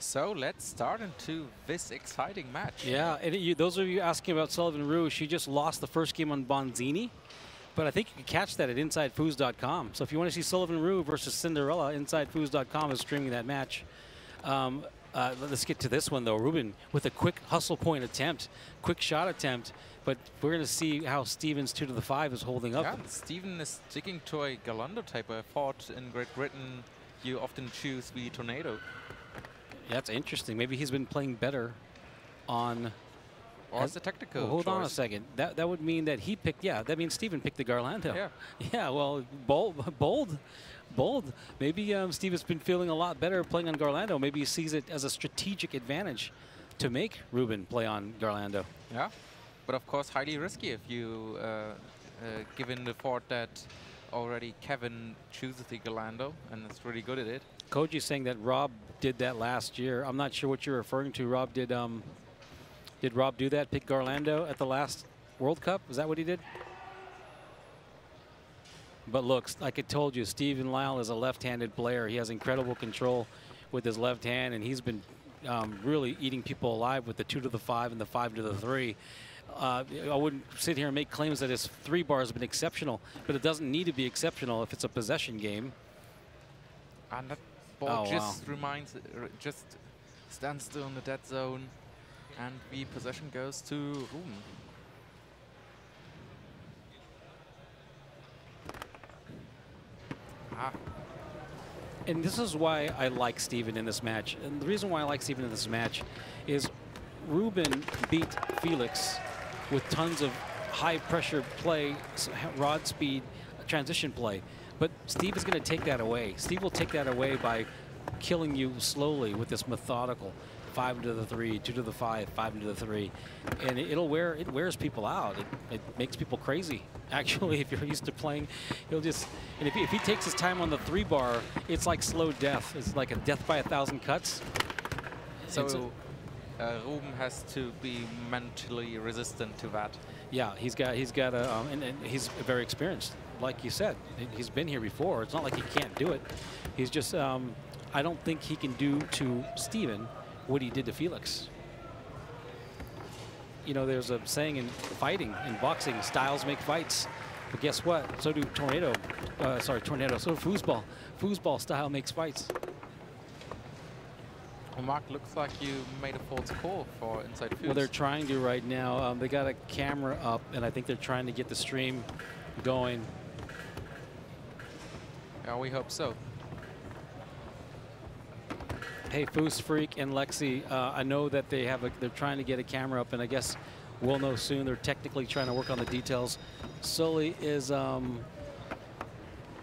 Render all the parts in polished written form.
So let's start into this exciting match. Yeah, and those of you asking about Sullivan Rue, she just lost the first game on Bonzini, but I think you can catch that at InsideFoods.com. So if you want to see Sullivan Rue versus Cinderella, InsideFoods.com is streaming that match. Let's get to this one, though. Ruben with a quick hustle point attempt, quick shot attempt, but we're going to see how Steven's 2 to the 5 is holding up. Yeah, Steven is sticking to a Galando type. I thought in Great Britain you often choose the Tornado. Yeah, that's interesting. Maybe he's been playing better on... Or as a tactical Hold choice. on a second. That would mean that he picked... Yeah, that means Steven picked the Garlando. Yeah. Yeah, well, bold. Maybe Steve has been feeling a lot better playing on Garlando. Maybe he sees it as a strategic advantage to make Ruben play on Garlando. Yeah, but of course highly risky if you given the thought that already Kevin chooses the Garlando and is really good at it. Koji's saying that Rob did that last year. I'm not sure what you're referring to. Rob did Rob do that? Pick Garlando at the last World Cup? Is that what he did? But look, like I told you, Steven LYALL is a left-handed player. He has incredible control with his left hand, and he's been really eating people alive with the 2 to the 5 and the 5 to the 3. I wouldn't sit here and make claims that his 3 bar has been exceptional, but it doesn't need to be exceptional if it's a possession game. And that ball just stands still in the dead zone, and the possession goes to Ruben. And this is why I like Steven in this match. And the reason why I like Steven in this match is Ruben beat Felix with tons of high-pressure play, rod speed, transition play. But Steve is going to take that away. Steve will take that away by killing you slowly with this methodical 5 to the 3, 2 to the 5, 5 to the 3, and it wears people out. It makes people crazy. Actually, if you're used to playing, he'll just, and if he takes his time on the 3 bar, it's like slow death. It's like a death by 1,000 cuts. So Ruben has to be mentally resistant to that. Yeah, he's got and he's very experienced. Like you said, he's been here before. It's not like he can't do it. He's just, I don't think he can do to Steven what he did to Felix. You know, there's a saying in fighting, in boxing, styles make fights. But guess what? So do so do foosball. Foosball style makes fights. Well, Mark, looks like you made a false call for Inside Foods. Well, they're trying to right now. They got a camera up, and I think they're trying to get the stream going. Yeah, we hope so. Hey, Foos Freak and Lexi, I know that they're trying to get a camera up, and I guess we'll know soon. They're technically trying to work on the details. Sully is down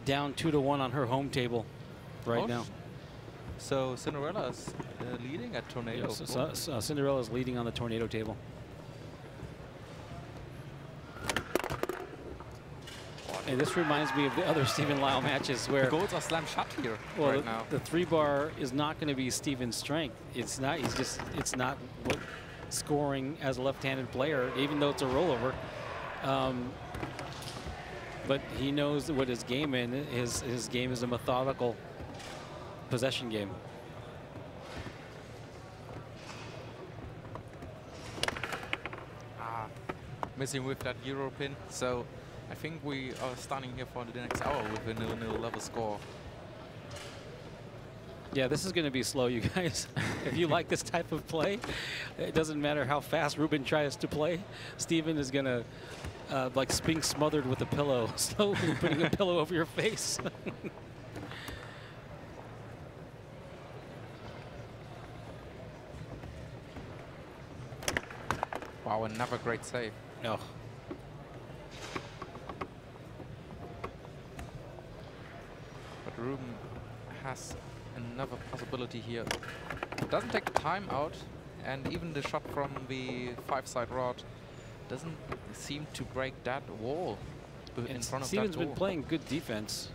2 to 1 on her home table right now. So Cinderella's leading at Tornado. Yes, so Cinderella's leading on the Tornado table. And this reminds me of the other Steven LYALL matches where the goals are slam shut here right now. The 3 bar is not going to be Steven's strength. It's not. It's not scoring as a left-handed player, even though it's a rollover. But he knows what his game is. His game is a methodical possession game. Missing with that Euro pin. So I think we are starting here for the next hour with a 0-0 level score. Yeah, this is going to be slow, you guys. If you like this type of play, it doesn't matter how fast Ruben tries to play. Steven is going to, like being smothered with a pillow, slowly putting a pillow over your face. Wow, another great save. Oh. But Ruben has another possibility here. Doesn't take the time out, and even the shot from the 5-side rod doesn't seem to break that wall in front of Steven's that door. been playing good defense.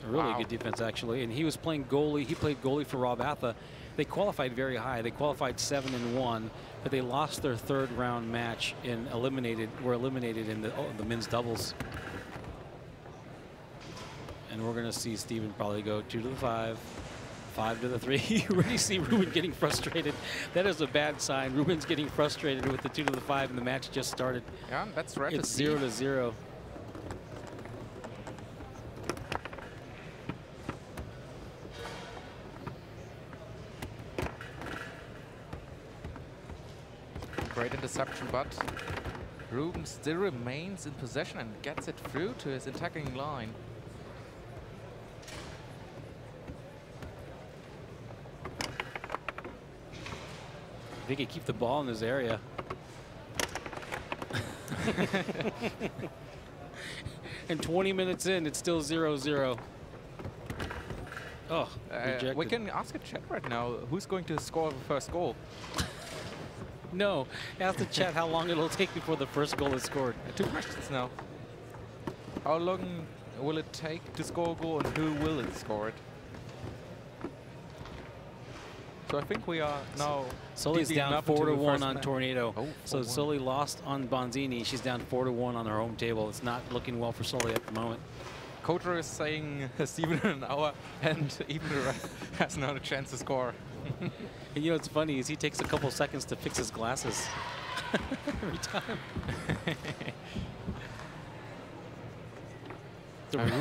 A really good defense, actually. And he was playing goalie. He played goalie for Rob Atha. They qualified very high. They qualified 7-1, but they lost their 3rd round match and were eliminated in the men's doubles. And we're going to see Steven probably go 2 to the 5, 5 to the 3. You already see Ruben getting frustrated. That is a bad sign. Ruben's getting frustrated with the 2 to the 5, and the match just started. Yeah, that's right. It's 0 to 0. Great interception, but Ruben still remains in possession and gets it through to his attacking line. If he could keep the ball in his area. And 20 minutes in, it's still 0-0. Oh, rejected. We can ask a chat right now, who's going to score the first goal? No, ask the chat how long it'll take before the first goal is scored. 2 questions now. How long will it take to score a goal and who will it score it? So I think we are now... Sully's down 4-1 on match. Tornado. Oh, so Sully lost on Bonzini. She's down 4-1 on her home table. It's not looking well for Sully at the moment. Coach is saying Steven in an hour, and even the ref has not a chance to score. And you know what's funny is he takes a couple seconds to fix his glasses every time.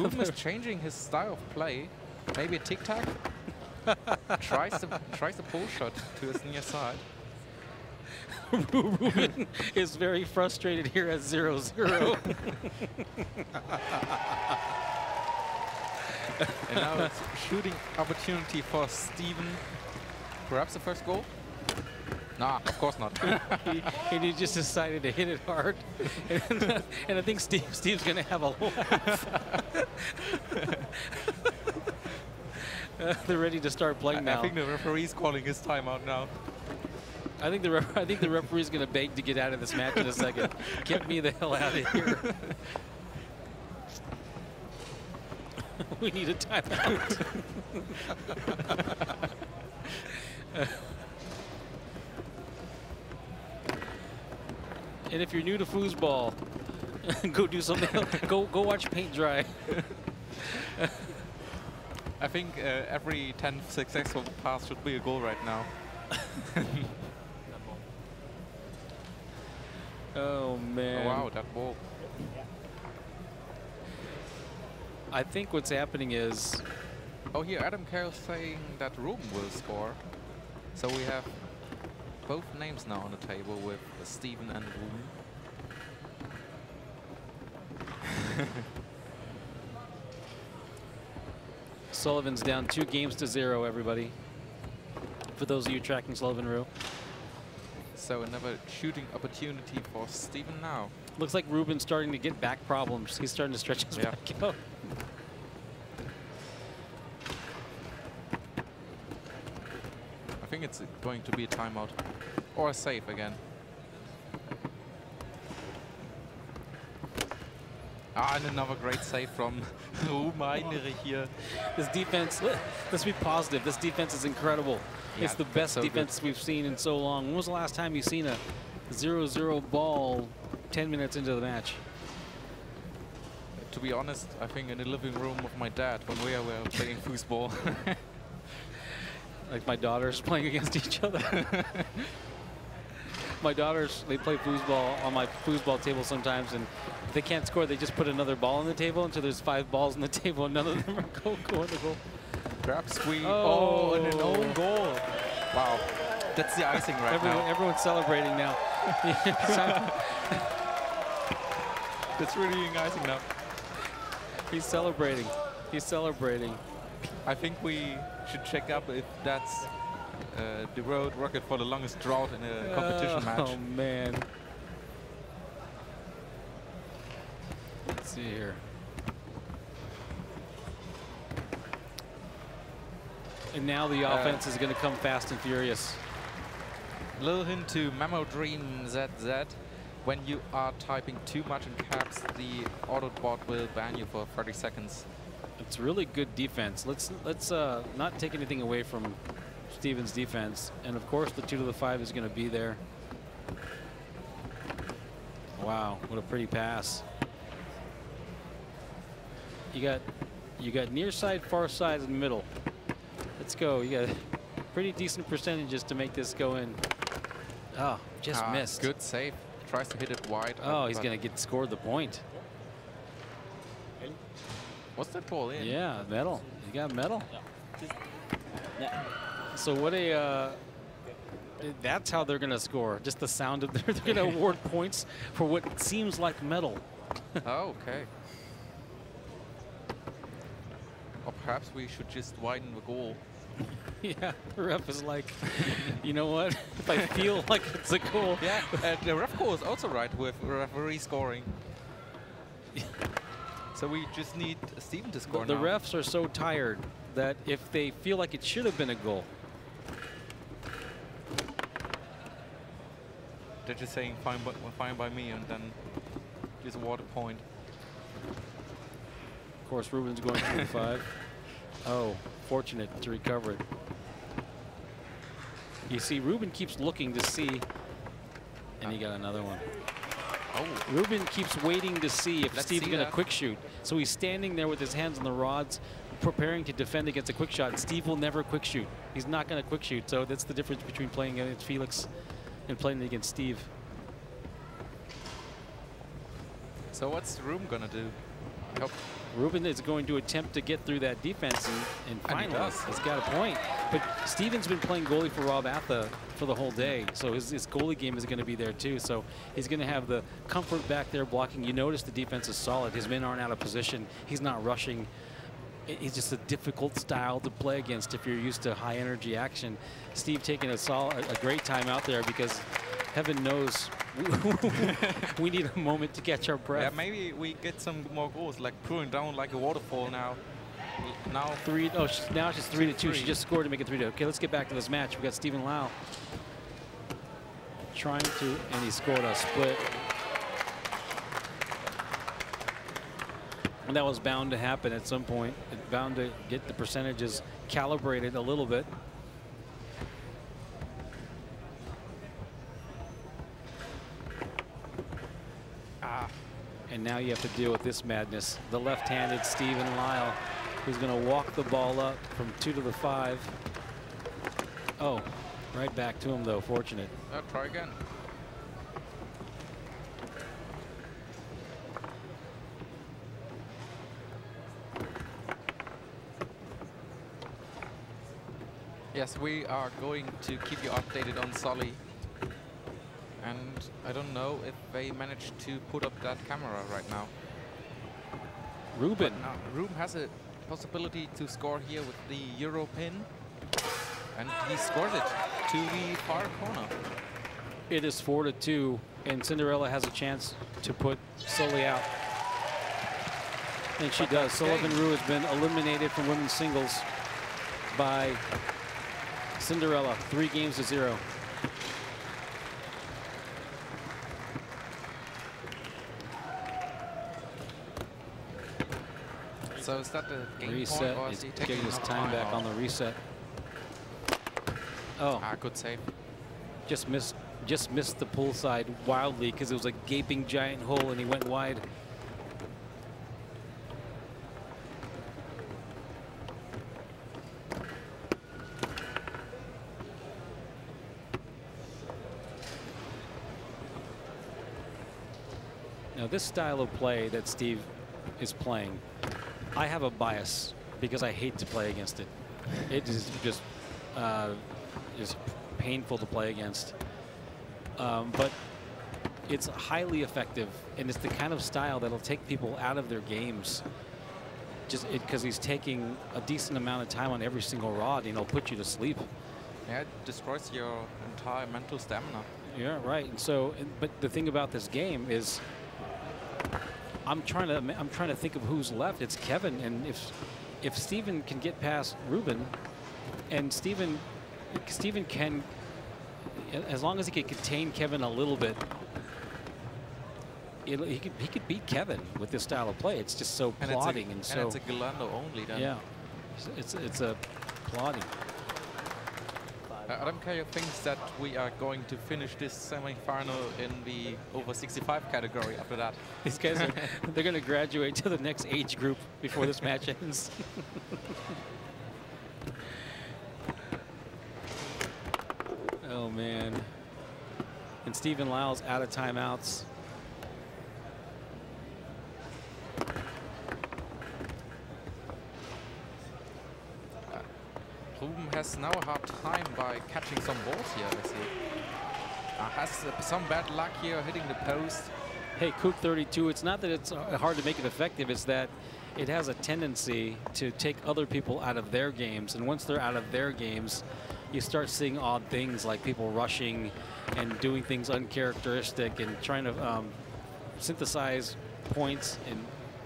Ruben is changing his style of play. Maybe a tic-tac. tries the pull shot to his near side. Ruben is very frustrated here at 0-0. And now it's shooting opportunity for Steven. Perhaps the first goal? Nah, of course not. And he just decided to hit it hard. And I think Steve's going to have a laugh. They're ready to start playing now. I think the referee's calling his timeout now. I think the referee's going to beg to get out of this match in a second. Get me the hell out of here. We need a timeout. And if you're new to foosball, go do something else. Go watch paint dry. I think every 10 successful pass should be a goal right now. Oh man! Oh, wow, that ball. I think what's happening is... Oh, here, Adam Carroll's saying that Ruben will score. So we have both names now on the table with Steven and Ruben. Sullivan's down 2 games to 0, everybody. For those of you tracking Sullivan Rue. So another shooting opportunity for Steven now. Looks like Ruben's starting to get back problems. He's starting to stretch his back out. I think it's going to be a timeout or a save again. Ah, and another great save from Ruben HEINRICH here. This defense, let's be positive. This defense is incredible. Yeah, it's the best defense we've seen in so long. When was the last time you've seen a 0-0 ball 10 minutes into the match? To be honest, I think in the living room of my dad when we were playing foosball. Like my daughters playing against each other. My daughters, they play foosball on my foosball table sometimes, and if they can't score, they just put another ball on the table until there's 5 balls on the table and none of them are going to goal. Perhaps we... Oh, and an own goal. Wow. That's the icing right now. Everyone's celebrating now. That's really icing now. He's celebrating. He's celebrating. I think we should check up if that's the road record for the longest drought in a competition match. Oh, man. Let's see here. And now the offense is going to come fast and furious. Little hint to Memo Dream ZZ. When you are typing too much in caps, the Autobot will ban you for 30 seconds. It's really good defense. Let's not take anything away from Steven's defense. And of course, the 2 to the 5 is going to be there. Wow, what a pretty pass. You got near side, far side, and middle. Let's go. You got pretty decent percentages to make this go in. Oh, just missed. Good save. Tries to hit it wide. Oh, he's going to get scored the point. What's that ball in? Yeah, medal. He got medal. So what a... that's how they're going to score. Just the sound of they're going to award points for what seems like medal. Oh, okay. Or perhaps we should just widen the goal. Yeah, the ref is like, you know what? If I feel like it's a goal. Yeah, the ref goal is also right with referee scoring. So we just need Steven to score The now. refs are so tired that if they feel like it should have been a goal, they're just saying fine by me, and then just award a point. of course, Ruben's going for the 5. Oh, fortunate to recover it. You see, Ruben keeps looking to see, and he got another one. Oh, Ruben keeps waiting to see if Let's Steve's see going to that. quick shoot. So he's standing there with his hands on the rods, preparing to defend against a quick shot. Steve will never quick shoot. He's not going to quick shoot. So that's the difference between playing against Felix and playing against Steve. so what's Ruben gonna do? I hope. Ruben is going to attempt to get through that defense, and finally does. he's got a point. But Steven's been playing goalie for Rob Atha for the whole day, so his goalie game is going to be there too. So he's going to have the comfort back there blocking. You notice the defense is solid. His men aren't out of position. He's not rushing. It's just a difficult style to play against if you're used to high energy action. Steve taking a great time out there because heaven knows we need a moment to catch our breath. Yeah, maybe we get some more goals, like pouring down like a waterfall now. Now 3. Oh, now it's just 3-2. 3. She just scored to make it 3-2. Okay, let's get back to this match. We got Stephen LYALL trying to, and he scored a split. And that was bound to happen at some point. It's bound to get the percentages calibrated a little bit. And now you have to deal with this madness. The left-handed Stephen LYALL, who's going to walk the ball up from 2 to the 5. Oh, right back to him, though. Fortunate. try again. Yes, we are going to keep you updated on Sully. And I don't know if they managed to put up that camera right now. Ruben. Ruben has a possibility to score here with the Euro pin. And he scores it to the far corner. It is 4-2, and Cinderella has a chance to put Sully out. And she does. Sullivan Rue has been eliminated from women's singles by Cinderella, 3-0. So is that the game Reset. point, or He's is he taking getting his enough time back on the reset. Oh, good save. just missed the pull side wildly because it was a gaping giant hole and he went wide. Now this style of play that Steve is playing, I have a bias because I hate to play against it. It is just painful to play against. But it's highly effective, and it's the kind of style that'll take people out of their games. Just because he's taking a decent amount of time on every single rod, and he'll put you to sleep. Yeah, it destroys your entire mental stamina. Yeah, right. And so, but the thing about this game is, I'm trying to think of who's left. It's Kevin, and if Steven can get past Ruben, and Steven can, as long as he can contain Kevin a little bit, he could beat Kevin with this style of play. It's just so plodding and so. And it's a Galando only then. Yeah, it's a plodding. Adam Kayo thinks that we are going to finish this semi-final in the over 65 category after that. These guys they're going to graduate to the next age group before this match ends. man. And Stephen Lyall's out of timeouts. Ruben has now a hard time by catching some balls here, I see. Has some bad luck here hitting the post. Hey, Kook 32, it's not that it's hard to make it effective, it's that it has a tendency to take other people out of their games. And once they're out of their games, you start seeing odd things like people rushing and doing things uncharacteristic and trying to synthesize points, and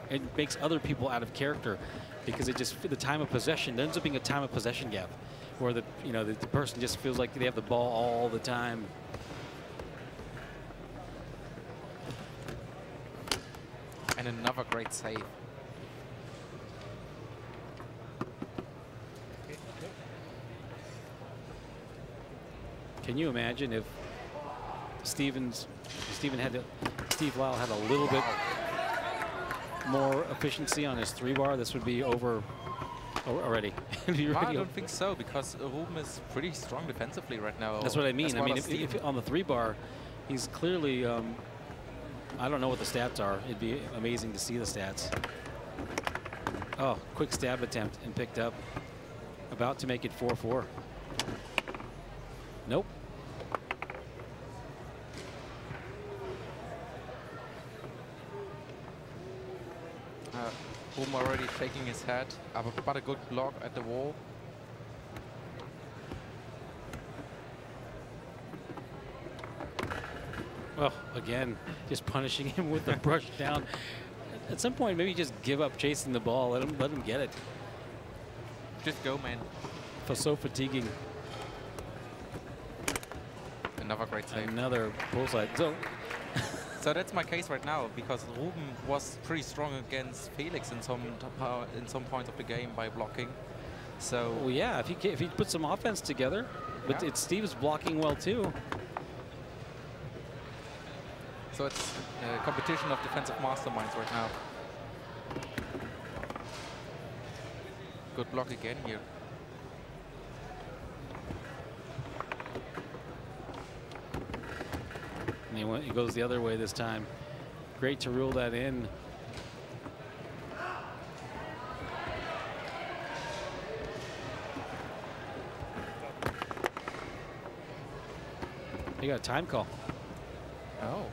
it makes other people out of character because it just, the time of possession, there ends up being a time of possession gap where the person just feels like they have the ball all the time. And another great save. Can you imagine if Steve Lyall had a little bit more efficiency on his 3-bar? This would be over already. I don't think so, because Ruben is pretty strong defensively right now. That's what I mean. I mean, if on the 3-bar, he's clearly. I don't know what the stats are. It'd be amazing to see the stats. Oh, quick stab attempt and picked up. About to make it 4-4. Nope. Ruben already shaking his head, but a good block at the wall. Oh, again, just punishing him with the brush down. At some point, maybe just give up chasing the ball. Let him get it. Just go, man. For so fatiguing. Another great save. Another bullseye. So that's my case right now, because Ruben was pretty strong against Felix in some points of the game by blocking. So well, yeah, if he put some offense together, but yeah. Steve's blocking well too. So it's a competition of defensive masterminds right now. Good block again here. And he goes the other way this time. Great to rule that in. He got a time call. Oh.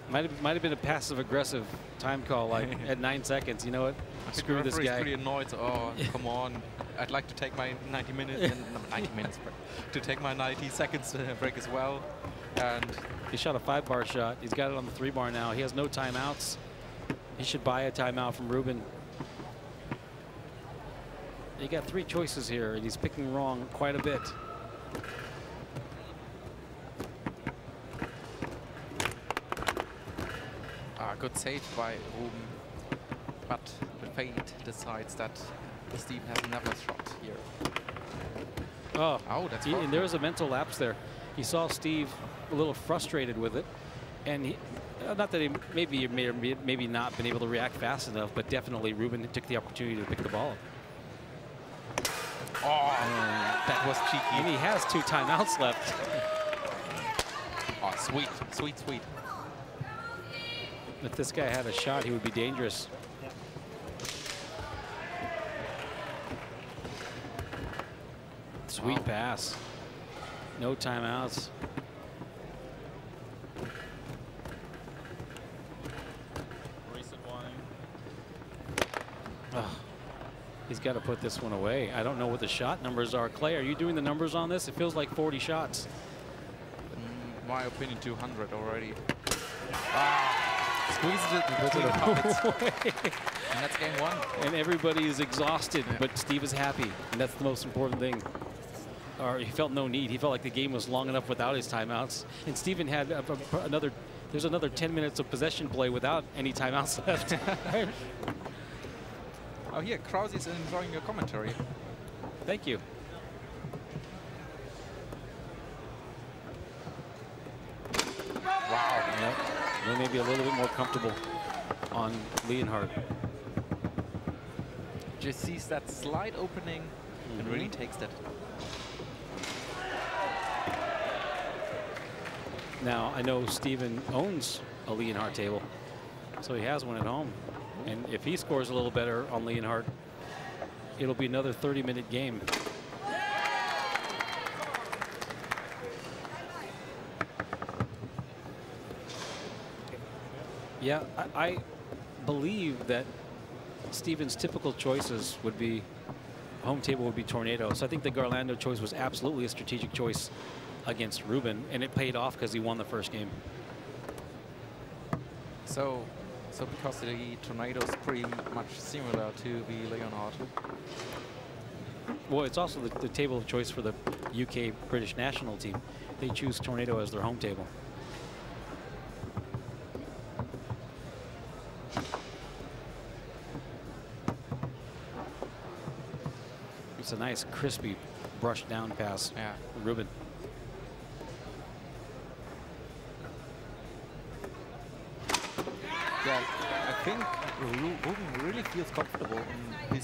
Might have been a passive-aggressive time call, like at 9 seconds. You know what? Screw this guy. Pretty annoyed. Oh, come on! I'd like to take my 90 minutes, 90 minutes, to take my 90 seconds break as well. And he shot a 5-bar shot. He's got it on the 3-bar now. He has no timeouts. He should buy a timeout from Ruben. He got 3 choices here, and he's picking wrong quite a bit. Good save by Ruben, but the fate decides that Steve has another shot here. Oh, that's and there was a mental lapse there. He saw Steve a little frustrated with it, and he, not that he maybe may or maybe not been able to react fast enough, but definitely Ruben took the opportunity to pick the ball up. Oh, that was cheeky. And he has 2 timeouts left. Oh, sweet, sweet, sweet. If this guy had a shot, he would be dangerous. Sweet pass. No timeouts. Oh, he's got to put this one away. I don't know what the shot numbers are. Clay, are you doing the numbers on this? It feels like 40 shots. In my opinion, 200 already. Squeezes it between the pockets. And that's game 1. And everybody is exhausted, but Steve is happy, and that's the most important thing. Or he felt no need. He felt like the game was long enough without his timeouts. And Steven had there's another 10 minutes of possession play without any timeouts left. Oh, here, Krause is enjoying your commentary. Thank you. Wow. Yep. They may be a little bit more comfortable on Leonhardt. Just sees that slide opening and really takes that. Now, I know Steven owns a Leonhardt table, so he has one at home. And if he scores a little better on Leonhardt, it'll be another 30-minute game. Yeah, I believe that Steven's typical choices would be, home table would be Tornado. So I think the Garlando choice was absolutely a strategic choice against Ruben, and it paid off because he won the first game. So because the Tornado is pretty much similar to the Leonhardt. Well, it's also the table of choice for the UK British national team. They choose Tornado as their home table. It's a nice, crispy, brushed down pass. Yeah. Ruben. Yeah, I think Ruben really feels comfortable on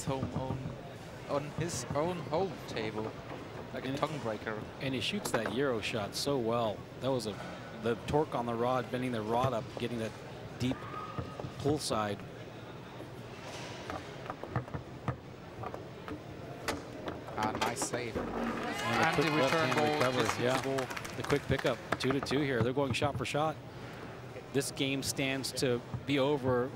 his own home table, like a tongue breaker. And he shoots that Euro shot so well. That was the torque on the rod, bending the rod up, getting that deep pull side. Nice save. And the return recovery. Yeah, the quick pickup. 2-2 here. They're going shot for shot. This game stands to be over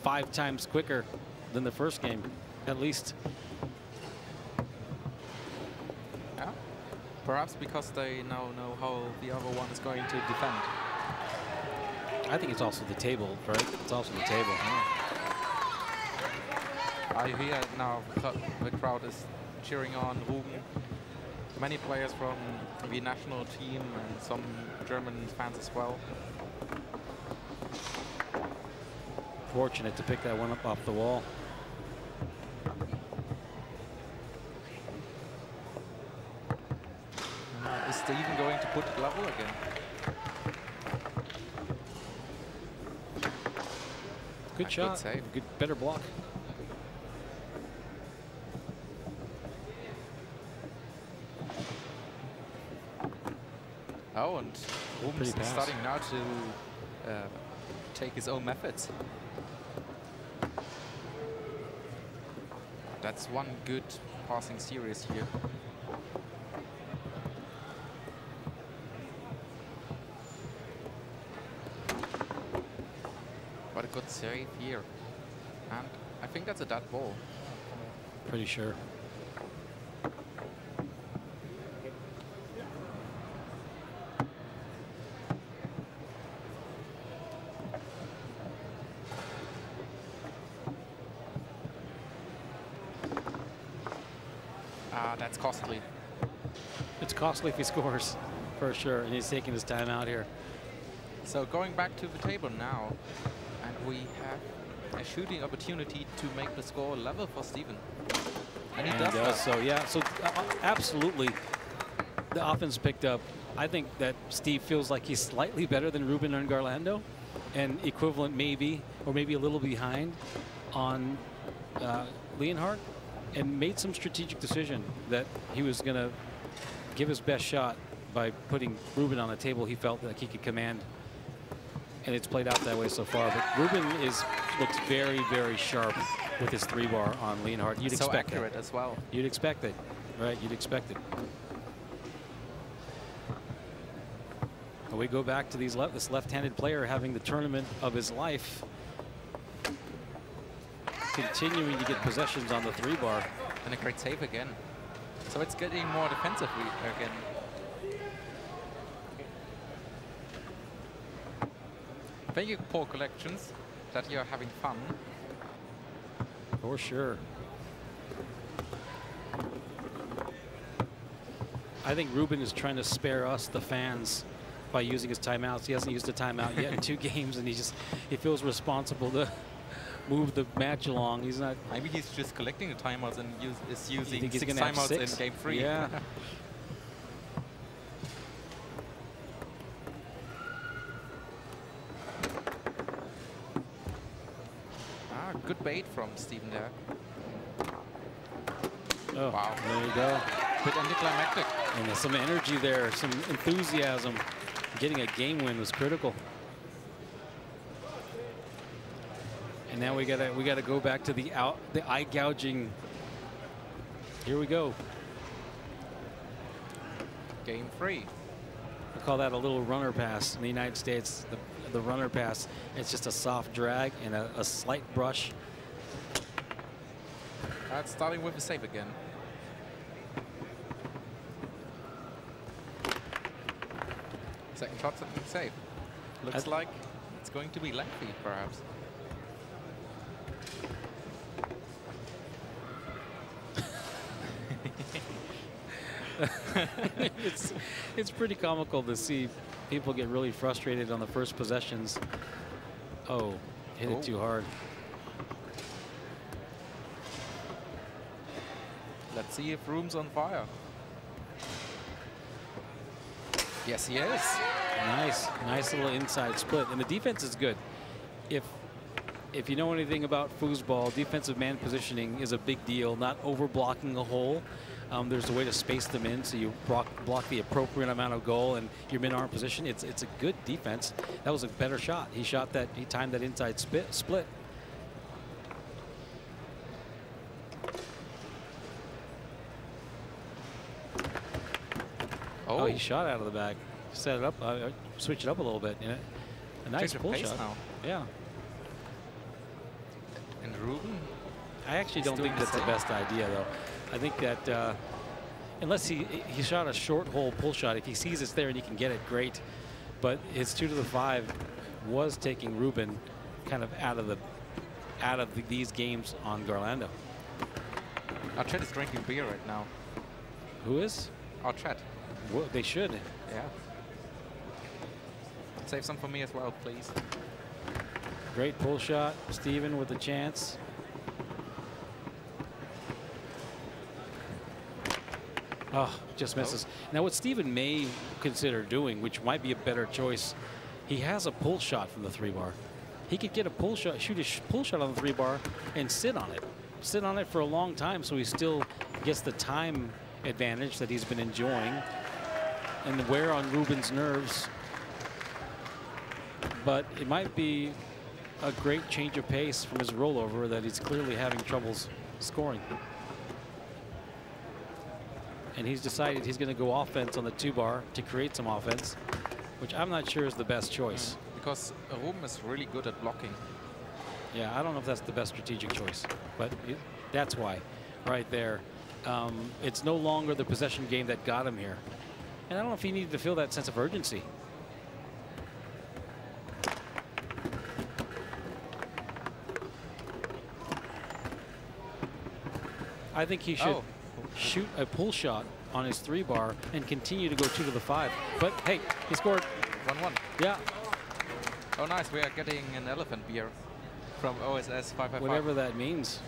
5 times quicker than the first game, at least. Yeah, perhaps because they now know how the other one is going to defend. I think it's also the table, right? It's also the table. I hear now the crowd is cheering on Ruben. Many players from the national team and some German fans as well. Fortunate to pick that one up off the wall. Is Steven going to put it level again? Good shot. Good save. Good, better block. Oh, and Ruben's starting now to take his own methods. That's one good passing series here. But a good save here. And I think that's a dead ball. Pretty sure. That's costly. It's costly if he scores, for sure, and he's taking his time out here. So going back to the table now, and we have a shooting opportunity to make the score level for Steven. And he does that. So yeah, so absolutely, the offense picked up. I think that Steve feels like he's slightly better than Ruben and Garlando, and equivalent maybe, or maybe a little behind on Leonhardt, and made some strategic decision that he was going to give his best shot by putting Ruben on the table he felt like he could command. And it's played out that way so far. But Ruben looks very, very sharp with his 3-bar on Leonhardt. You'd expect so accurate as well. You'd expect it, right? You'd expect it. And we go back to this left-handed player having the tournament of his life, continuing to get possessions on the 3-bar. And a great save again. So it's getting more defensive again. Thank you, Poor Collections, that you're having fun. For sure. I think Ruben is trying to spare us, the fans, by using his timeouts. He hasn't used a timeout yet in 2 games, and he feels responsible to move the match along. He's not. Maybe he's just collecting the timeouts and is using 6 6 timeouts in game 3. Yeah. Good bait from Steven there. Oh, wow. There you go. Bit anticlimactic. And there's some energy there, some enthusiasm. getting a game win was critical. And now we gotta go back to the eye gouging. Here we go. Game 3. I call that a little runner pass in the United States. The runner pass. It's just a soft drag and a slight brush. That's starting with a save again. Second shot, second save. Looks like it's going to be lengthy, perhaps. It's pretty comical to see people get really frustrated on the first possessions. Oh, hit it too hard. Let's see if Room's on fire. Yes, he is. Nice little inside split, and the defense is good. If you know anything about foosball, defensive man positioning is a big deal. Not over blocking a hole. There's a way to space them in so you block the appropriate amount of goal and your mid-arm position. It's a good defense. That was a better shot. He timed that inside split. Oh, he shot out of the bag. Set it up, switch it up a little bit. A nice pull shot. Now. Yeah. And Ruben? I actually don't think that's the best idea, though. I think that unless he shot a short hole pull shot, if he sees it's there and he can get it, great. But his 2 to the 5 was taking Ruben kind of out of these games on Garlando. Archet is drinking beer right now. Who is? Archet. Well, they should. Yeah. Save some for me as well, please. Great pull shot. Steven with the chance. Oh, just misses. Now, what Steven may consider doing, which might be a better choice, he has a pull shot from the 3-bar. He could get a pull shot, shoot a pull shot on the 3-bar and sit on it. Sit on it for a long time so he still gets the time advantage that he's been enjoying and the wear on Ruben's nerves. But it might be a great change of pace from his rollover that he's clearly having troubles scoring. And he's decided he's going to go offense on the 2-bar to create some offense, which I'm not sure is the best choice. Because Ruben is really good at blocking. Yeah, I don't know if that's the best strategic choice, but that's why, right there. It's no longer the possession game that got him here. And I don't know if he needed to feel that sense of urgency. I think he should shoot a pull shot on his 3-bar and continue to go 2 to the 5. But hey, he scored. 1-1. Yeah. Oh, nice. We are getting an elephant beer from OSS 555. Whatever that means.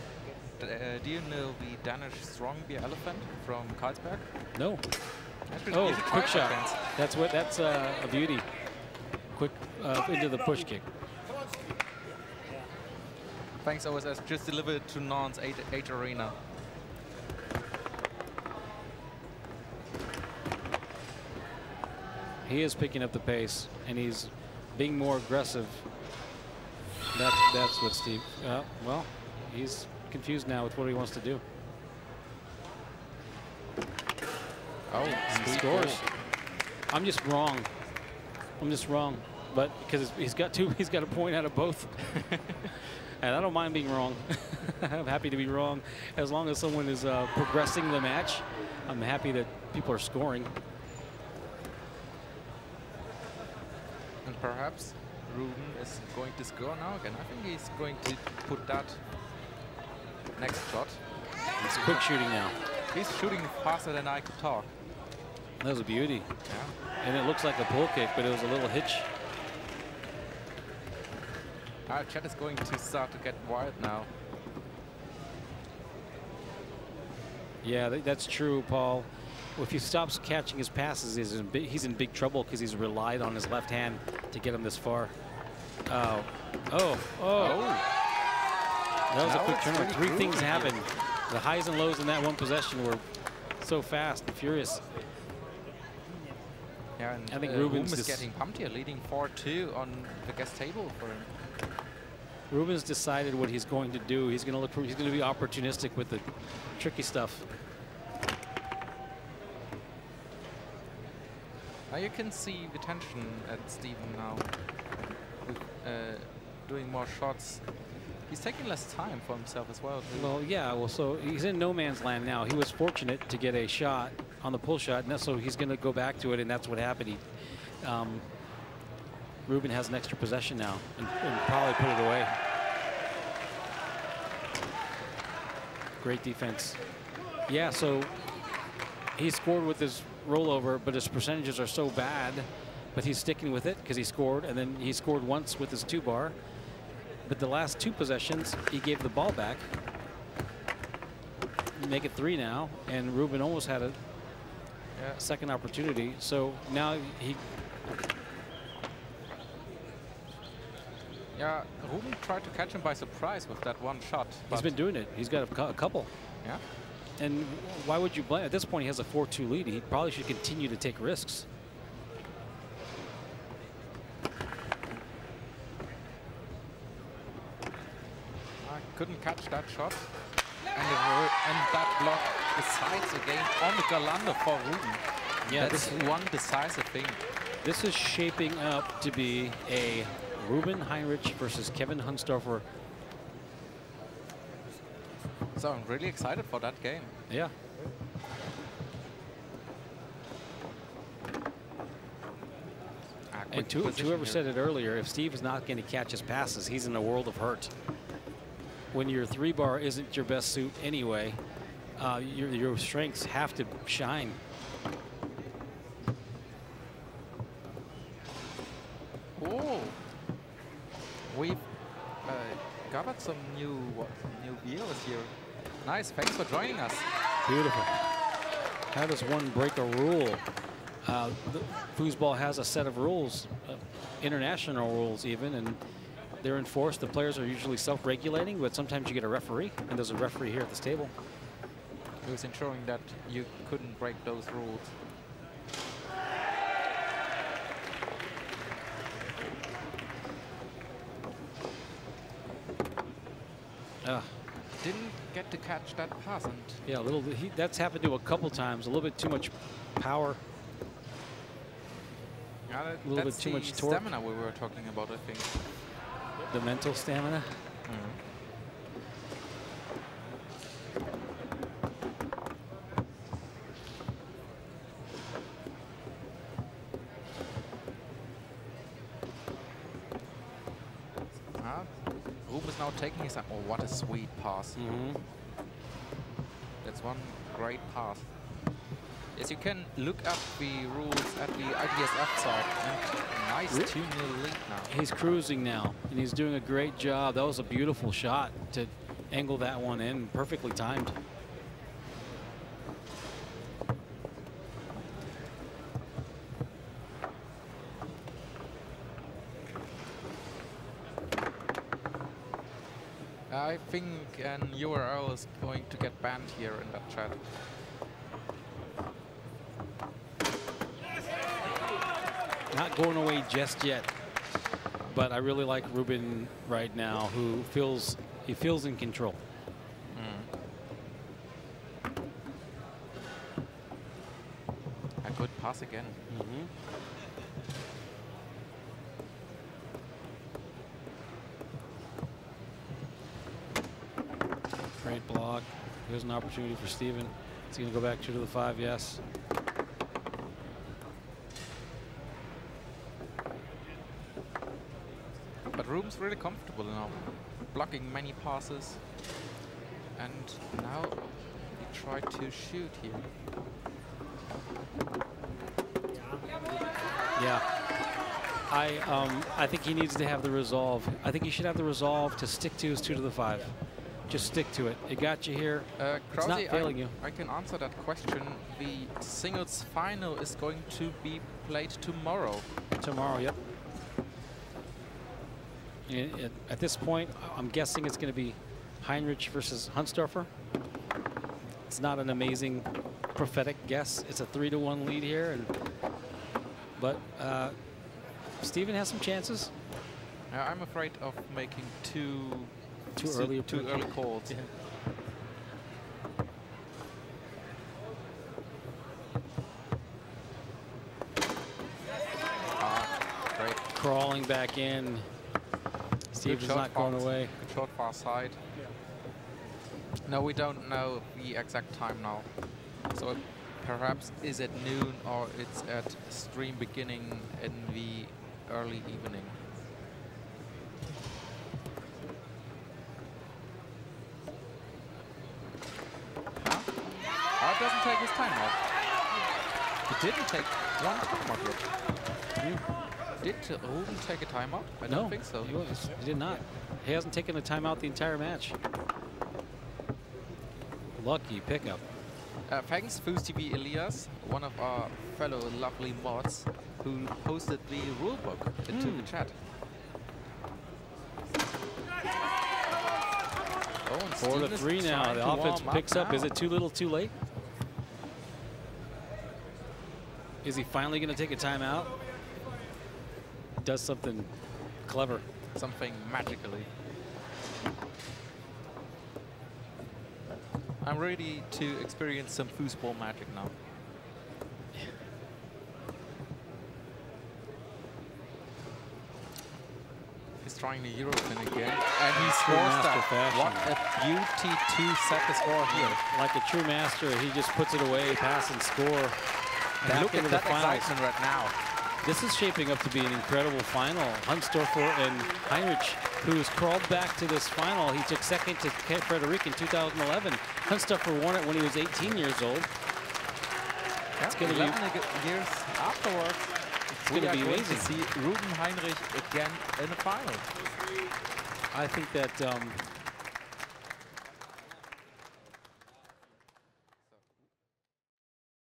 Do you know the Danish strong beer elephant from Carlsberg? No. Actually, oh, quick shot. That's a beauty. Quick into the push kick. Thanks, OSS. Just delivered to Nantes 8 Arena. He is picking up the pace, and he's being more aggressive. That's what Steve. Well, he's confused now with what he wants to do. Oh, he scores. I'm just wrong. But because he's got a point out of both. And I don't mind being wrong. I'm happy to be wrong. As long as someone is progressing the match, I'm happy that people are scoring. And perhaps Ruben is going to score now again. I think he's going to put that next shot. He's quick shooting now. He's shooting faster than I could talk. That was a beauty. Yeah. And it looks like a pull kick, but it was a little hitch. Chet is going to start to get wild now. Yeah, that's true, Paul. Well, if he stops catching his passes, he's in big trouble because he's relied on his left hand to get him this far. Oh. That was a quick turnaround. Three things happened. The highs and lows in that one possession were so fast and furious. Yeah, and I think Ruben Ruben's is getting pumped here, leading 4-2 on the guest table for him. Ruben's decided what he's going to do. He's going to look for. He's going to be opportunistic with the tricky stuff. Now you can see the tension at Steven now, with doing more shots. He's taking less time for himself as well. Well, yeah. Well, so he's in no man's land now. He was fortunate to get a shot on the pull shot, and so he's going to go back to it, and that's what happened. He, Ruben has an extra possession now, and probably put it away. Great defense. Yeah. So he scored with his rollover, but his percentages are so bad, but he's sticking with it because he scored, and then he scored once with his 2-bar. But the last 2 possessions, he gave the ball back. Make it 3 now, and Ruben almost had a second opportunity. So now he... Yeah, Ruben tried to catch him by surprise with that one shot. He's been doing it. He's got a couple. Yeah. And why would you blame? At this point, he has a 4-2 lead. He probably should continue to take risks. I couldn't catch that shot. And that block decides again on the Galanda for Ruben. Yeah, that's one decisive thing. This is shaping up to be a Ruben HEINRICH versus Kevin Huntsdorfer. So I'm really excited for that game. Yeah. And whoever said it earlier, if Steve is not going to catch his passes, he's in a world of hurt. When your 3-bar isn't your best suit anyway, your strengths have to shine. Oh, we've gathered some new viewers here. Nice, thanks for joining us. Beautiful. How does one break a rule? The foosball has a set of rules, international rules even, and they're enforced. The players are usually self-regulating, but sometimes you get a referee, and there's a referee here at this table. Who's ensuring that you couldn't break those rules. Didn't get to catch that pass. And yeah, that's happened to him a couple times. A little bit too much power. Yeah, a little bit too much torque. Stamina we were talking about, I think. The mental stamina. Ruben is now taking his time. Oh, what a sweet pass. That's one great pass. Yes, you can look up the rules at the ITSF side. And nice 2-0 lead now. He's cruising now, and he's doing a great job. That was a beautiful shot to angle that one in, perfectly timed. I think an URL is going to get banned here in that chat. Not going away just yet, but I really like Ruben right now, who feels in control. A good pass again. Great block. Here's an opportunity for Steven. He's going to go back 2 to the 5, yes. But Ruben's really comfortable now, blocking many passes. And now he tried to shoot here. Yeah. I think he needs to have the resolve. I think he should have the resolve to stick to his 2 to the 5. Just stick to it. It got you here. It's not failing you. I can answer that question. The singles final is going to be played tomorrow. Tomorrow, yep. At this point, I'm guessing it's going to be HEINRICH versus Huntsdorfer. It's not an amazing prophetic guess. It's a 3-1 lead here, and But Steven has some chances. I'm afraid of making too early calls. Yeah. Great. Crawling back in. Steven's not going away. Good shot far side. No, we don't know the exact time now. So perhaps is at noon or it's at stream beginning in the early evening. Huh? Oh, it doesn't take his time out. He didn't take one timeout yet. Did Ruben take a timeout? I don't think so. He did not. He hasn't taken a timeout the entire match. Lucky pickup. Thanks FoosTV Elias, one of our fellow lovely mods, who posted the rulebook into the chat. Oh, and 4-3 now. The offense picks up. Is it too little, too late? Is he finally going to take a timeout? Does something clever. Something magically. I'm ready to experience some foosball magic now. He's trying the Euro spin again, and he scores that. What a beauty to set the score here. Like a true master, he just puts it away, pass and score. And look at that excitement right now. This is shaping up to be an incredible final. Huntsdorfer and Heinrich, who's crawled back to this final. He took second to Frederic in 2011. Huntsdorfer won it when he was 18 years old. Yeah, it's going to be 11 years afterwards. It's going to be amazing to see Ruben HEINRICH again in the final. I think that